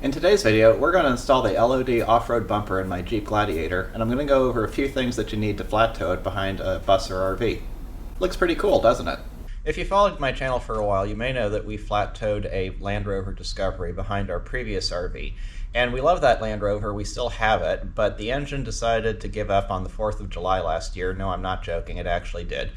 In today's video, we're going to install the LOD off-road bumper in my Jeep Gladiator, and I'm going to go over a few things that you need to flat tow it behind a bus or RV. Looks pretty cool, doesn't it? If you followed my channel for a while, you may know that we flat towed a Land Rover Discovery behind our previous RV. And we love that Land Rover, we still have it, but the engine decided to give up on the 4th of July last year. No, I'm not joking, it actually did.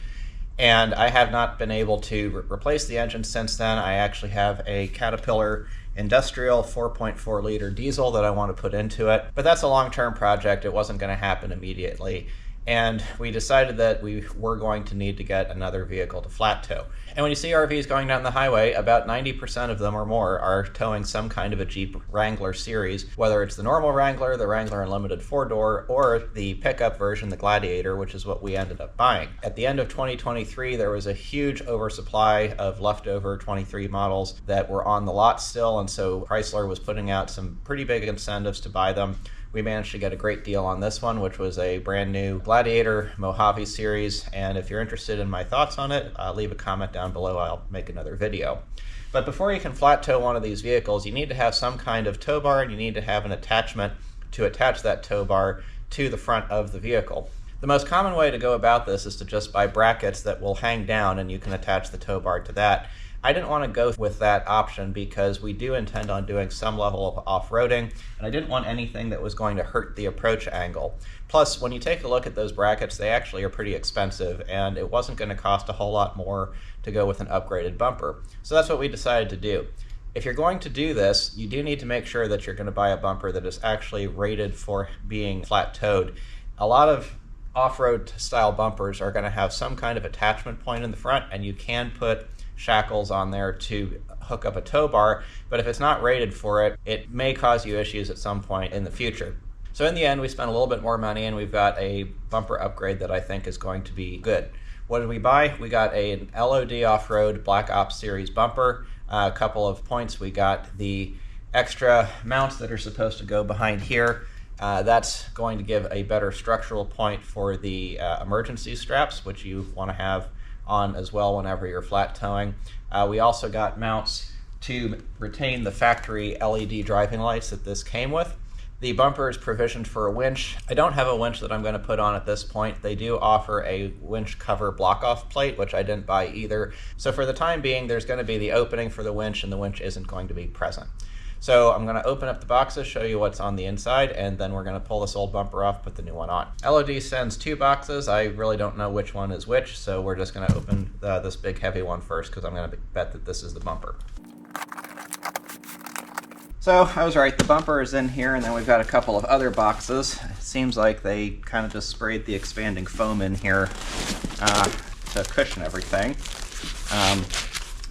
And I have not been able to replace the engine since then. I actually have a Caterpillar industrial 4.4 liter diesel that I want to put into it, but that's a long-term project. It wasn't going to happen immediately, and we decided that we were going to need to get another vehicle to flat tow. And when you see RVs going down the highway, about 90% of them or more are towing some kind of a Jeep Wrangler series, whether it's the normal Wrangler, the Wrangler Unlimited 4-door, or the pickup version, the Gladiator, which is what we ended up buying. At the end of 2023, there was a huge oversupply of leftover 23 models that were on the lot still, and so Chrysler was putting out some pretty big incentives to buy them. We managed to get a great deal on this one, which was a brand new Gladiator Mojave series, and if you're interested in my thoughts on it, leave a comment down below. I'll make another video. But before you can flat tow one of these vehicles, you need to have some kind of tow bar, and you need to have an attachment to attach that tow bar to the front of the vehicle. The most common way to go about this is to just buy brackets that will hang down, and you can attach the tow bar to that. I didn't want to go with that option because we do intend on doing some level of off-roading, and I didn't want anything that was going to hurt the approach angle. Plus, when you take a look at those brackets, they actually are pretty expensive, and it wasn't going to cost a whole lot more to go with an upgraded bumper. So that's what we decided to do. If you're going to do this, you do need to make sure that you're going to buy a bumper that is actually rated for being flat towed. A lot of off-road style bumpers are going to have some kind of attachment point in the front, and you can put shackles on there to hook up a tow bar, but if it's not rated for it, it may cause you issues at some point in the future. So in the end, we spent a little bit more money, and we've got a bumper upgrade that I think is going to be good. What did we buy? We got an LOD Off-Road Black Ops series bumper. A couple of points. We got the extra mounts that are supposed to go behind here. That's going to give a better structural point for the emergency straps, which you want to have on as well whenever you're flat towing. We also got mounts to retain the factory LED driving lights that this came with. The bumper is provisioned for a winch. I don't have a winch that I'm going to put on at this point. They do offer a winch cover block-off plate, which I didn't buy either. So for the time being, there's going to be the opening for the winch, and the winch isn't going to be present. So I'm going to open up the boxes, show you what's on the inside, and then we're going to pull this old bumper off, put the new one on. LOD sends 2 boxes. I really don't know which one is which, so we're just going to open this big heavy one first, because I'm going to bet that this is the bumper. So I was right, the bumper is in here, and then we've got a couple of other boxes. It seems like they kind of just sprayed the expanding foam in here to cushion everything.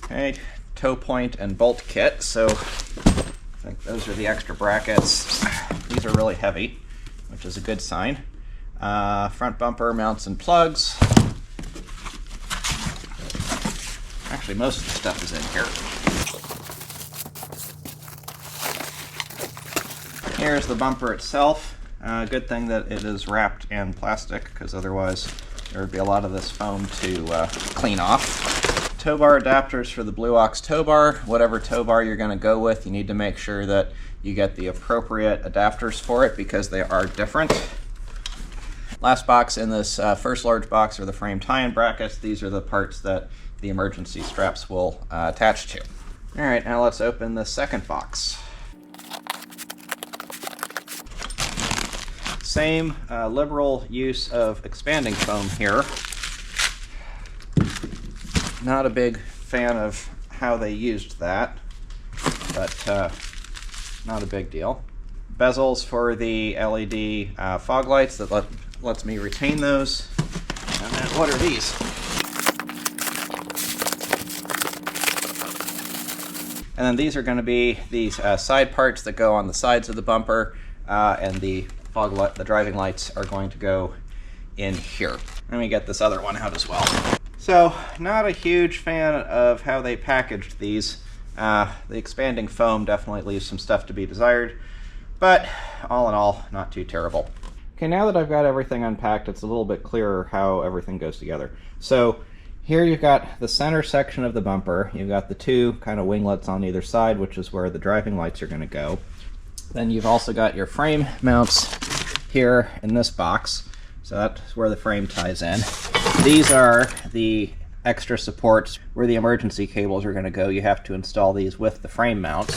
Okay, tow point and bolt kit. So I think those are the extra brackets. These are really heavy, which is a good sign. Front bumper mounts and plugs. Actually, most of the stuff is in here. Here's the bumper itself. Good thing that it is wrapped in plastic, because otherwise there would be a lot of this foam to clean off. Tow bar adapters for the Blue Ox tow bar. Whatever tow bar you're going to go with, you need to make sure that you get the appropriate adapters for it, because they are different. Last box in this first large box are the frame tie-in brackets. These are the parts that the emergency straps will attach to. All right, now let's open the second box. Same liberal use of expanding foam here. Not a big fan of how they used that, but not a big deal. Bezels for the LED fog lights that lets me retain those. And then what are these? And then these are going to be these side parts that go on the sides of the bumper, and the the driving lights are going to go in here. Let me get this other one out as well. So, not a huge fan of how they packaged these. The expanding foam definitely leaves some stuff to be desired, but all in all, not too terrible. Okay, now that I've got everything unpacked, it's a little bit clearer how everything goes together. So here you've got the center section of the bumper. You've got the 2 kind of winglets on either side, which is where the driving lights are going to go. Then you've also got your frame mounts here in this box. So that's where the frame ties in. These are the extra supports where the emergency cables are going to go. You have to install these with the frame mounts.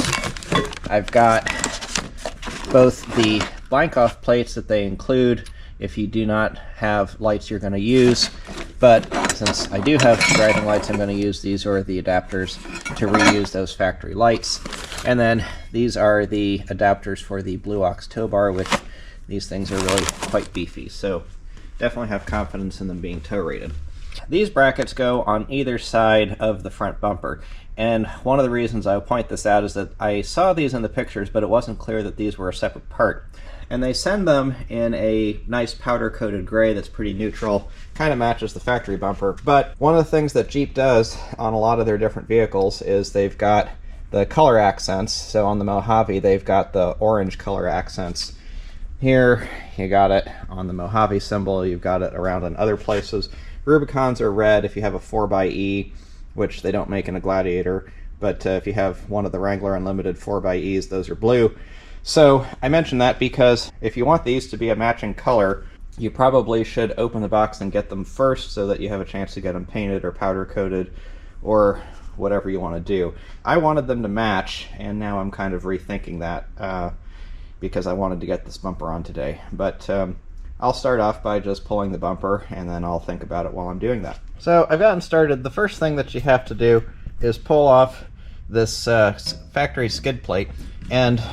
I've got both the blank off plates that they include if you do not have lights you're going to use, but since I do have driving lights, I'm going to use these or the adapters to reuse those factory lights. And then these are the adapters for the Blue Ox tow bar, which these things are really quite beefy, so definitely have confidence in them being tow rated. These brackets go on either side of the front bumper, and one of the reasons I point this out is that I saw these in the pictures, but it wasn't clear that these were a separate part. And they send them in a nice powder-coated gray that's pretty neutral, kind of matches the factory bumper. But one of the things that Jeep does on a lot of their different vehicles is they've got the color accents. So on the Mojave, they've got the orange color accents. Here, you got it on the Mojave symbol, you've got it around in other places. Rubicons are red if you have a 4xe, which they don't make in a Gladiator, but if you have one of the Wrangler Unlimited 4xe, those are blue. So I mention that because if you want these to be a matching color, you probably should open the box and get them first so that you have a chance to get them painted or powder coated or whatever you want to do. I wanted them to match, and now I'm kind of rethinking that because I wanted to get this bumper on today. But I'll start off by just pulling the bumper, and then I'll think about it while I'm doing that. So I've gotten started. The first thing that you have to do is pull off this factory skid plate, and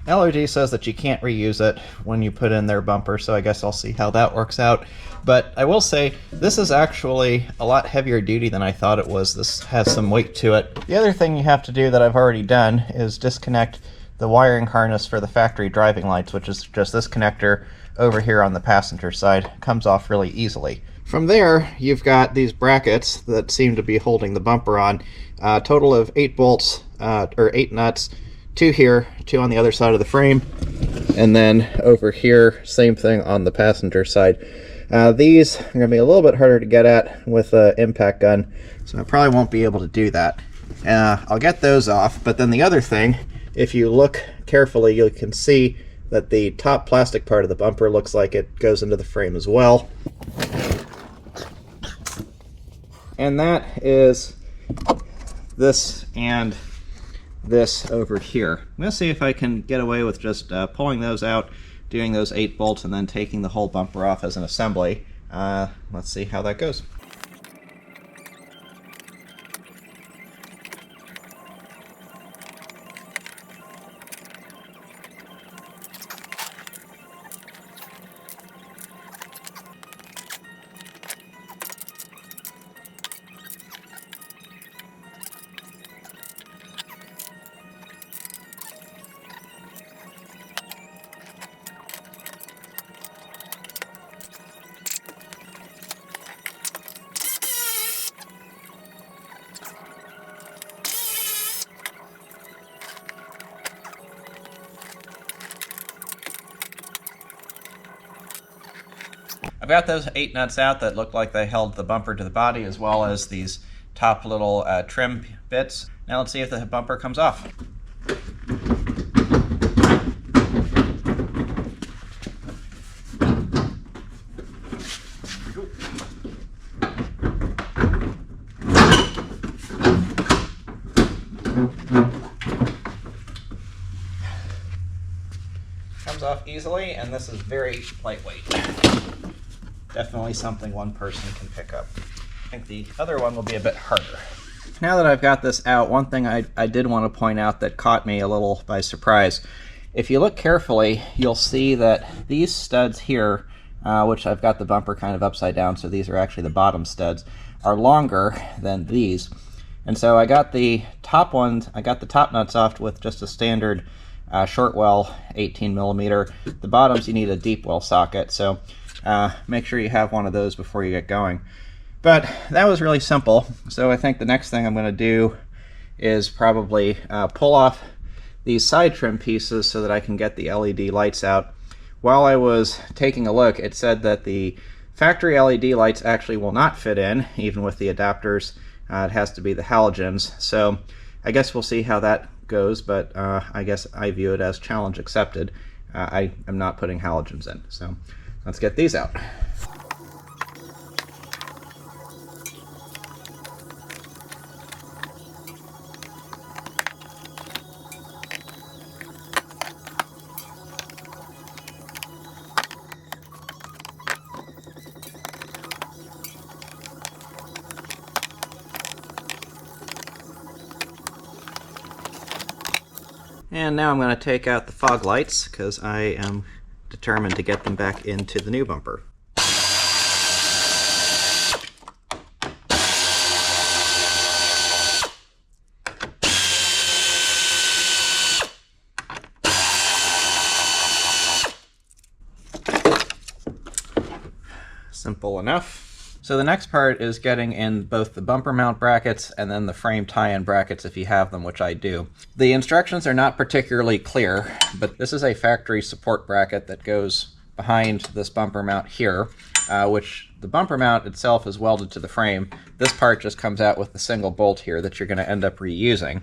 LOD says that you can't reuse it when you put in their bumper, so I guess I'll see how that works out. But I will say, this is actually a lot heavier duty than I thought it was. This has some weight to it. The other thing you have to do that I've already done is disconnect the wiring harness for the factory driving lights, which is just this connector over here on the passenger side. Comes off really easily. From there, you've got these brackets that seem to be holding the bumper on. A total of 8 bolts, or 8 nuts. 2 here, 2 on the other side of the frame, and then over here, same thing on the passenger side. These are going to be a little bit harder to get at with an impact gun, so I probably won't be able to do that. I'll get those off, but then the other thing, if you look carefully, you can see that the top plastic part of the bumper looks like it goes into the frame as well. And that is this and this over here. I'm going to see if I can get away with just pulling those out, doing those 8 bolts, and then taking the whole bumper off as an assembly. Let's see how that goes. I've got those 8 nuts out that look like they held the bumper to the body, as well as these top little trim bits. Now let's see if the bumper comes off. Comes off easily, and this is very lightweight. Definitely something one person can pick up. I think the other one will be a bit harder. Now that I've got this out, one thing I did want to point out that caught me a little by surprise. If you look carefully, you'll see that these studs here, which I've got the bumper kind of upside down, so these are actually the bottom studs, are longer than these. And so I got the top ones, I got the top nuts off with just a standard short well 18 millimeter. The bottoms you need a deep well socket, so make sure you have one of those before you get going. But that was really simple, so I think the next thing I'm going to do is probably pull off these side trim pieces so that I can get the LED lights out. While I was taking a look, it said that the factory LED lights actually will not fit in, even with the adapters. It has to be the halogens, so I guess we'll see how that goes, but I guess I view it as challenge accepted. I am not putting halogens in, so let's get these out. And now I'm going to take out the fog lights because I am determined to get them back into the new bumper. Simple enough. So the next part is getting in both the bumper mount brackets and then the frame tie-in brackets if you have them, which I do. The instructions are not particularly clear, but this is a factory support bracket that goes behind this bumper mount here, which the bumper mount itself is welded to the frame. This part just comes out with a single bolt here that you're going to end up reusing.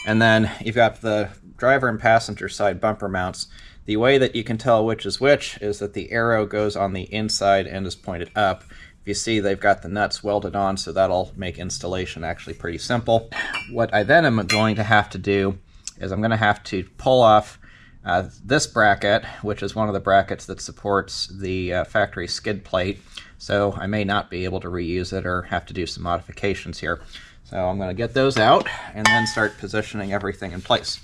And then you've got the driver and passenger side bumper mounts. The way that you can tell which is which is that the arrow goes on the inside and is pointed up. You see they've got the nuts welded on, so that'll make installation actually pretty simple. What I then am going to have to do is I'm going to have to pull off this bracket, which is one of the brackets that supports the factory skid plate, so I may not be able to reuse it or have to do some modifications here. So I'm going to get those out and then start positioning everything in place.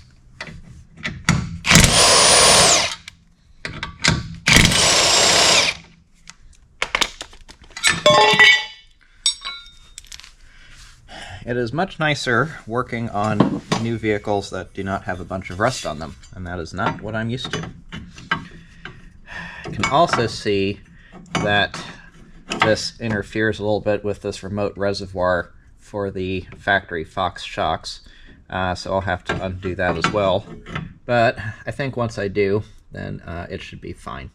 It is much nicer working on new vehicles that do not have a bunch of rust on them, and that is not what I'm used to. You can also see that this interferes a little bit with this remote reservoir for the factory Fox shocks, so I'll have to undo that as well. But I think once I do, then it should be fine.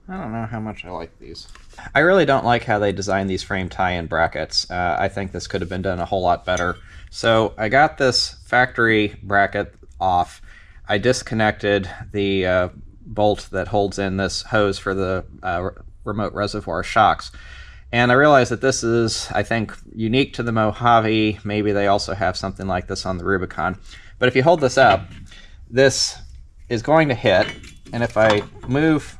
I don't know how much I like these. I really don't like how they designed these frame tie-in brackets. I think this could have been done a whole lot better. So I got this factory bracket off. I disconnected the bolt that holds in this hose for the remote reservoir shocks. And I realized that this is, I think, unique to the Mojave. Maybe they also have something like this on the Rubicon. But if you hold this up, this is going to hit, and if I move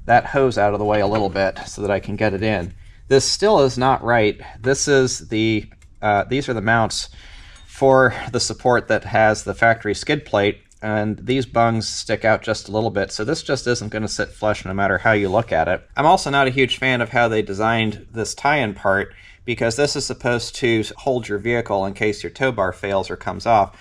that hose out of the way a little bit so that I can get it in, this still is not right. This is the these are the mounts for the support that has the factory skid plate, and these bungs stick out just a little bit, so this just isn't going to sit flush no matter how you look at it. I'm also not a huge fan of how they designed this tie-in part, because this is supposed to hold your vehicle in case your tow bar fails or comes off.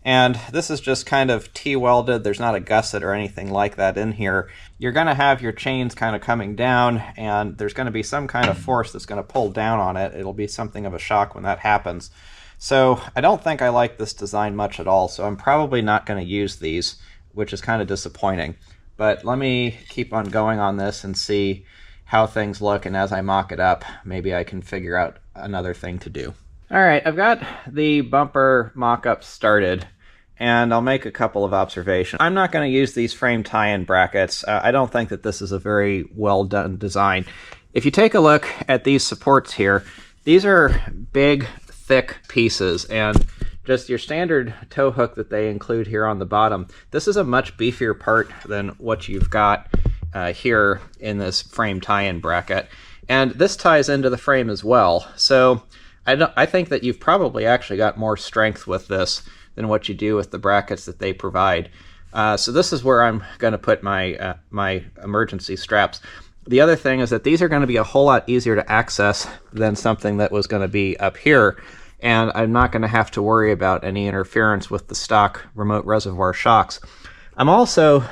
And this is just kind of T-welded. There's not a gusset or anything like that in here. You're going to have your chains kind of coming down, and there's going to be some kind of force that's going to pull down on it. It'll be something of a shock when that happens. So I don't think I like this design much at all, so I'm probably not going to use these, which is kind of disappointing. But let me keep on going on this and see how things look, and as I mock it up, maybe I can figure out another thing to do. Alright, I've got the bumper mock-up started, and I'll make a couple of observations. I'm not going to use these frame tie-in brackets. I don't think that this is a very well done design. If you take a look at these supports here, these are big, thick pieces, and just your standard tow hook that they include here on the bottom, this is a much beefier part than what you've got here in this frame tie-in bracket. And this ties into the frame as well. So I think that you've probably actually got more strength with this than what you do with the brackets that they provide. So this is where I'm going to put my my emergency straps. The other thing is that these are going to be a whole lot easier to access than something that was going to be up here, and I'm not going to have to worry about any interference with the stock remote reservoir shocks. I'm also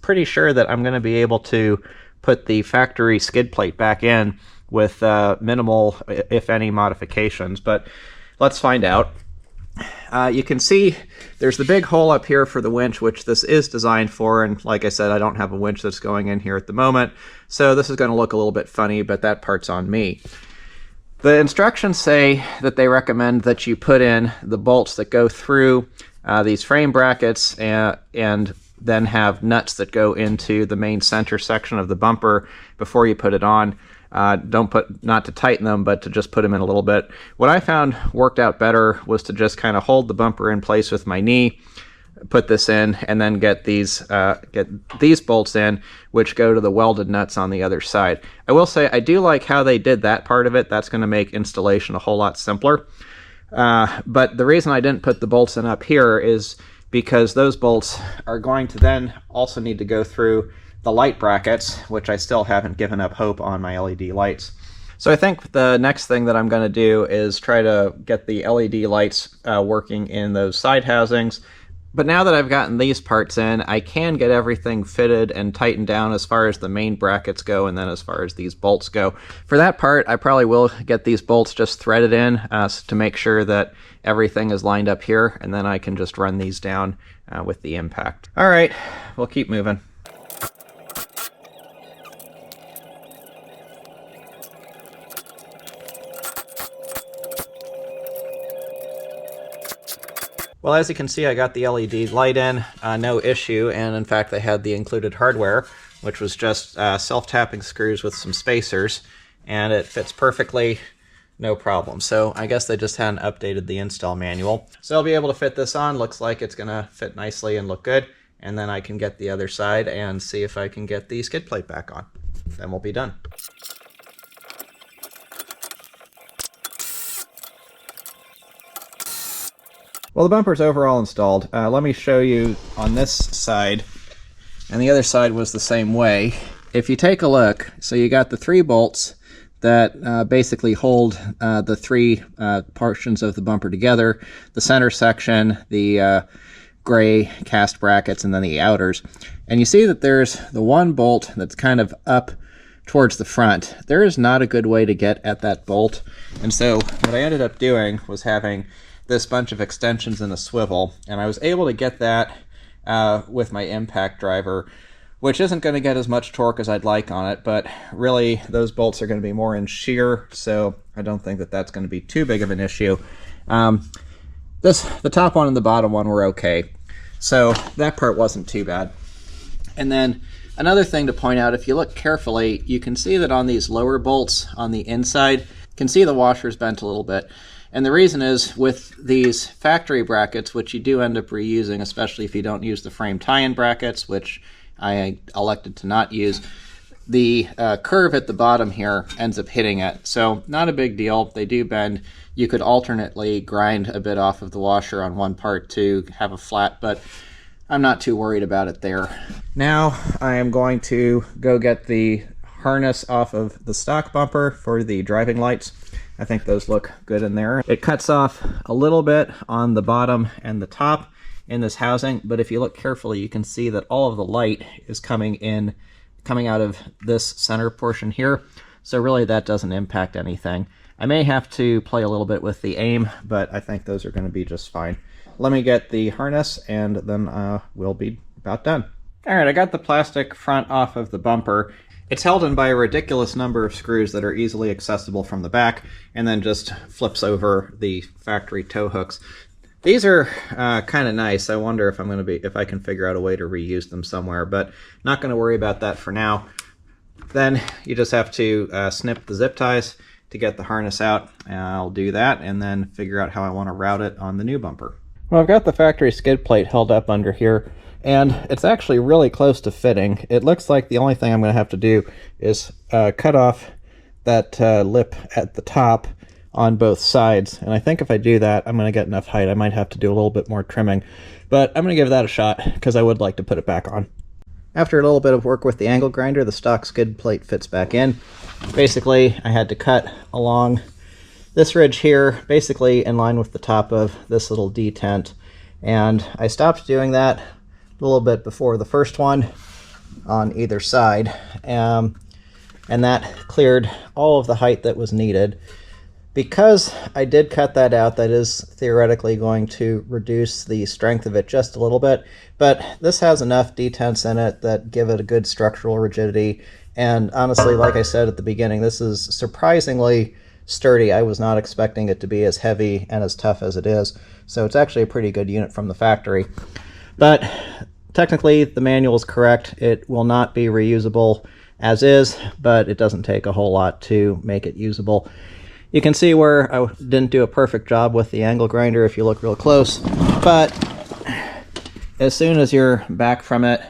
pretty sure that I'm going to be able to put the factory skid plate back in with minimal, if any, modifications, but let's find out. You can see there's the big hole up here for the winch, which this is designed for, and like I said, I don't have a winch that's going in here at the moment, so this is going to look a little bit funny, but that part's on me. The instructions say that they recommend that you put in the bolts that go through these frame brackets and then have nuts that go into the main center section of the bumper before you put it on. Not to tighten them, but to just put them in a little bit. What I found worked out better was to just kind of hold the bumper in place with my knee, put this in, and then get these bolts in, which go to the welded nuts on the other side. I will say I do like how they did that part of it. That's going to make installation a whole lot simpler. But the reason I didn't put the bolts in up here is because those bolts are going to then also need to go through the light brackets, which I still haven't given up hope on my LED lights. So I think the next thing that I'm going to do is try to get the LED lights working in those side housings. But now that I've gotten these parts in, I can get everything fitted and tightened down as far as the main brackets go, and then as far as these bolts go. For that part, I probably will get these bolts just threaded in to make sure that everything is lined up here, and then I can just run these down with the impact. All right, we'll keep moving. Well, as you can see, I got the LED light in, no issue, and in fact they had the included hardware, which was just self-tapping screws with some spacers, and it fits perfectly, no problem. So I guess they just hadn't updated the install manual. So I'll be able to fit this on, looks like it's gonna fit nicely and look good, and then I can get the other side and see if I can get the skid plate back on. Then we'll be done. Well, the bumper's overall installed. Let me show you on this side, and the other side was the same way. If you take a look, so you got the 3 bolts that basically hold the 3 portions of the bumper together, the center section, the gray cast brackets, and then the outers. And you see that there's the one bolt that's kind of up towards the front. There is not a good way to get at that bolt, and so what I ended up doing was having this bunch of extensions in a swivel, and I was able to get that with my impact driver, which isn't going to get as much torque as I'd like on it, but really those bolts are going to be more in shear, so I don't think that that's going to be too big of an issue. The top one and the bottom one were okay, so that part wasn't too bad. And then another thing to point out, if you look carefully, you can see that on these lower bolts on the inside, you can see the washer's bent a little bit. And the reason is, with these factory brackets, which you do end up reusing, especially if you don't use the frame tie-in brackets, which I elected to not use, the curve at the bottom here ends up hitting it. So not a big deal. They do bend. You could alternately grind a bit off of the washer on one part to have a flat, but I'm not too worried about it there. Now I am going to go get the harness off of the stock bumper for the driving lights. I think those look good in there. It cuts off a little bit on the bottom and the top in this housing, but if you look carefully, you can see that all of the light is coming out of this center portion here. So really that doesn't impact anything. I may have to play a little bit with the aim, but I think those are going to be just fine. Let me get the harness and then we'll be about done. All right, I got the plastic front off of the bumper. It's held in by a ridiculous number of screws that are easily accessible from the back, and then just flips over the factory tow hooks. These are kind of nice. I wonder if I can figure out a way to reuse them somewhere, but not going to worry about that for now. Then you just have to snip the zip ties to get the harness out. I'll do that and then figure out how I want to route it on the new bumper. Well, I've got the factory skid plate held up under here, and it's actually really close to fitting. It looks like the only thing I'm going to have to do is cut off that lip at the top on both sides, and I think if I do that, I'm going to get enough height. I might have to do a little bit more trimming, but I'm going to give that a shot because I would like to put it back on. After a little bit of work with the angle grinder, the stock skid plate fits back in. Basically, I had to cut along this ridge here, basically in line with the top of this little detent, and I stopped doing that a little bit before the first one on either side, and that cleared all of the height that was needed. Because I did cut that out, that is theoretically going to reduce the strength of it just a little bit, but this has enough detents in it that give it a good structural rigidity, and honestly, like I said at the beginning, this is surprisingly sturdy. I was not expecting it to be as heavy and as tough as it is, so it's actually a pretty good unit from the factory. But technically the manual is correct. It will not be reusable as is, but it doesn't take a whole lot to make it usable. You can see where I didn't do a perfect job with the angle grinder if you look real close, but as soon as you're back from it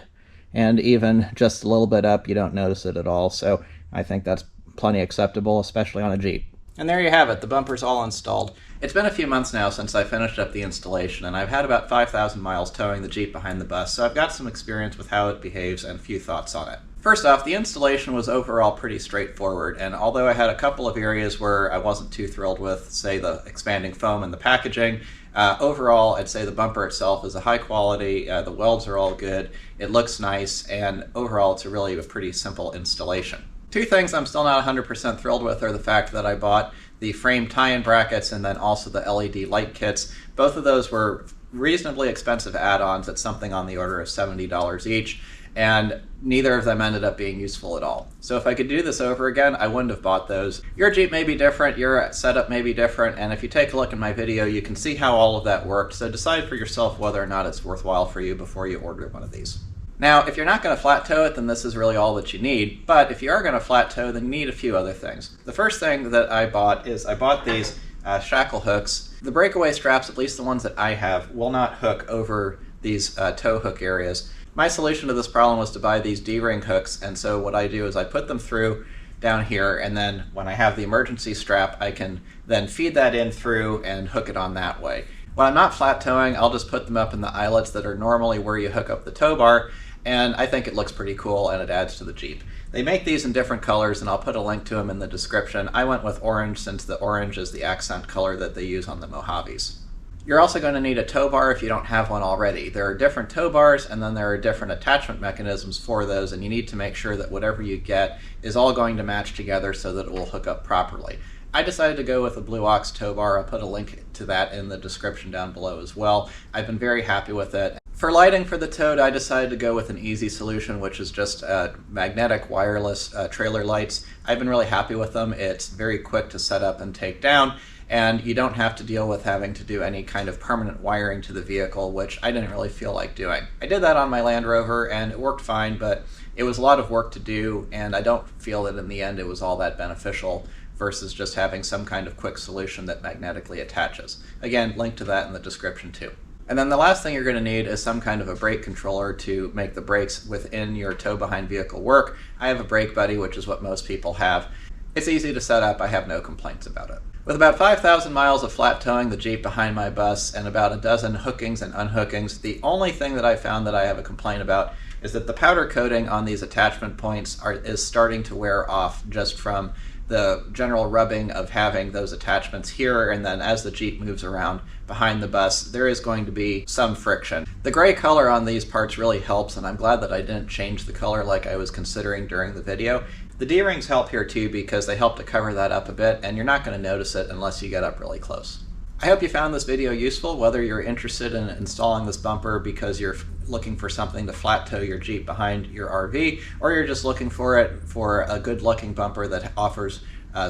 and even just a little bit up, you don't notice it at all. So I think that's plenty acceptable, especially on a Jeep. And there you have it, the bumper's all installed. It's been a few months now since I finished up the installation, and I've had about 5,000 miles towing the Jeep behind the bus, so I've got some experience with how it behaves and a few thoughts on it. First off, the installation was overall pretty straightforward, and although I had a couple of areas where I wasn't too thrilled with, say, the expanding foam and the packaging, overall I'd say the bumper itself is a high quality, the welds are all good, it looks nice, and overall it's really a pretty simple installation. Two things I'm still not 100% thrilled with are the fact that I bought the frame tie-in brackets and then also the LED light kits. Both of those were reasonably expensive add-ons at something on the order of $70 each, and neither of them ended up being useful at all. So if I could do this over again, I wouldn't have bought those. Your Jeep may be different, your setup may be different, and if you take a look in my video, you can see how all of that worked, so decide for yourself whether or not it's worthwhile for you before you order one of these. Now, if you're not going to flat tow it, then this is really all that you need, but if you are going to flat tow, then you need a few other things. The first thing that I bought is I bought these shackle hooks. The breakaway straps, at least the ones that I have, will not hook over these tow hook areas. My solution to this problem was to buy these D-ring hooks, and so what I do is I put them through down here, and then when I have the emergency strap, I can then feed that in through and hook it on that way. When I'm not flat towing, I'll just put them up in the eyelets that are normally where you hook up the tow bar, and I think it looks pretty cool and it adds to the Jeep. They make these in different colors, and I'll put a link to them in the description. I went with orange since the orange is the accent color that they use on the Mojaves. You're also going to need a tow bar if you don't have one already. There are different tow bars, and then there are different attachment mechanisms for those, and you need to make sure that whatever you get is all going to match together so that it will hook up properly. I decided to go with a Blue Ox tow bar. I'll put a link to that in the description down below as well. I've been very happy with it. For lighting for the Toad, I decided to go with an easy solution, which is just magnetic wireless trailer lights. I've been really happy with them. It's very quick to set up and take down, and you don't have to deal with having to do any kind of permanent wiring to the vehicle, which I didn't really feel like doing. I did that on my Land Rover, and it worked fine, but it was a lot of work to do, and I don't feel that in the end it was all that beneficial versus just having some kind of quick solution that magnetically attaches. Again, link to that in the description too. And then the last thing you're going to need is some kind of a brake controller to make the brakes within your tow-behind vehicle work. I have a Brake Buddy, which is what most people have. It's easy to set up. I have no complaints about it. With about 5,000 miles of flat towing the Jeep behind my bus and about a dozen hookings and unhookings, the only thing that I found that I have a complaint about is that the powder coating on these attachment points is starting to wear off just from the general rubbing of having those attachments here, and then as the Jeep moves around behind the bus, there is going to be some friction. The gray color on these parts really helps, and I'm glad that I didn't change the color like I was considering during the video. The D-rings help here too because they help to cover that up a bit, and you're not going to notice it unless you get up really close. I hope you found this video useful, whether you're interested in installing this bumper because you're looking for something to flat tow your Jeep behind your RV, or you're just looking for it for a good looking bumper that offers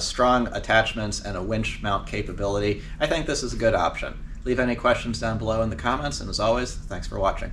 strong attachments and a winch mount capability. I think this is a good option. Leave any questions down below in the comments, and as always, thanks for watching.